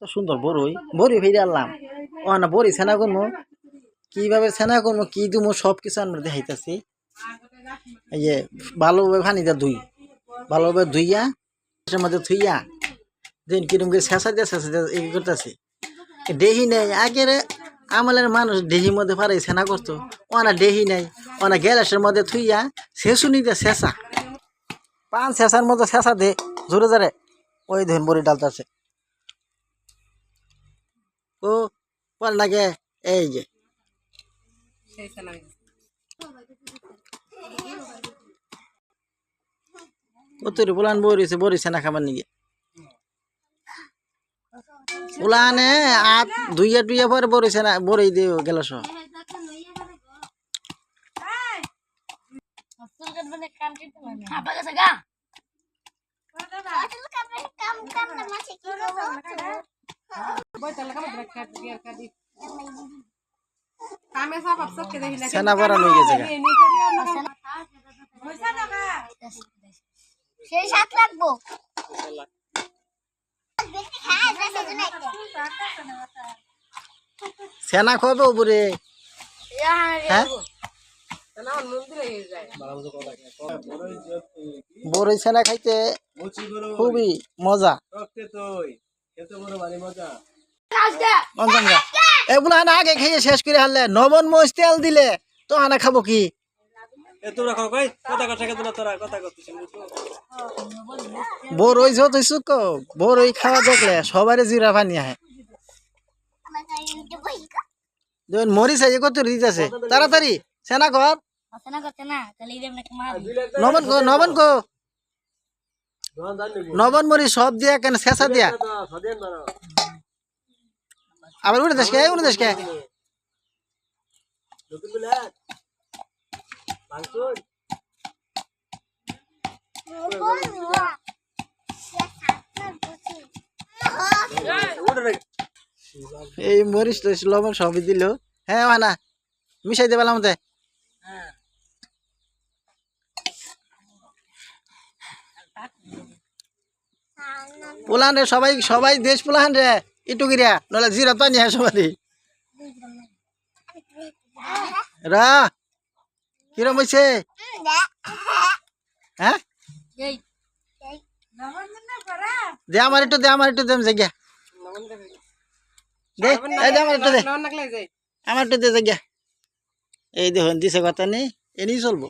কত সুন্দর বড়ই বড়ি ফিরে আনলাম ও না বড়ি ছানা করবো কিভাবে ছানা করবো কি দিমো সব কিছু আমরা দেখাইতেছি এই যে ভালোভাবে পানিটা ভালোভাবে ধুইয়া এর মধ্যে ধুইয়া দিন কিরম করে শেষা দিয়ে এই করতেছি দেহি নেই আগের আমলের মানুষ দেহির মধ্যে পারে ছানা করতো ওনা দেহি নেই ওনা গ্যাসের মধ্যে থুইয়া শেষুনি দিয়ে শেষা পান শেষার মতো শেষা দে জোরে জোরে ওই ধরুন বড়ি ডালতেছে ও বল লাগে এই যে কতরি বলান বড়িছে বড়ি ছানা খাবার নিয়ে উলানে আত দুইয়া টুইয়া পরে বড়িছে না বড়ি দিয়ে গেল সব ছানা বড় হয়ে গেছে সেই সাত লাগবো ছানা খাবে উপরে হ্যাঁ বড়ই ছানা খাইতে খুবই মজা এগুলো হানা আগে খেয়ে শেষ করে হারলে নবন মরিচ তেল দিলে তো হানা খাবো কি বড়ই যত সুখ বড়ই খাওয়া দেখলে সবারই জিরা পানি আহে মরিচ আছে কত দিতেছে তাড়াতাড়ি সেনা কর নবন কো নবন মরিচ সব দিয়া কেন শেষা দিয়া আবার উড়ে দেশকে এই মরিচ টরিচ লবণ সবই দিল হ্যাঁ মানা মিশাই দেবে আমাদের পোলান রে সবাই দেশ পোলাহান রে ইটু গিরা নলে জিরা পানি হ্যাঁ সবারই রা কিরম হয়েছে হ্যাঁ দে আমার একটু দেম জায়গা দে আমার একটু দে জায়গা এই দেখুন দিছে কথা নেই এনেই চলবো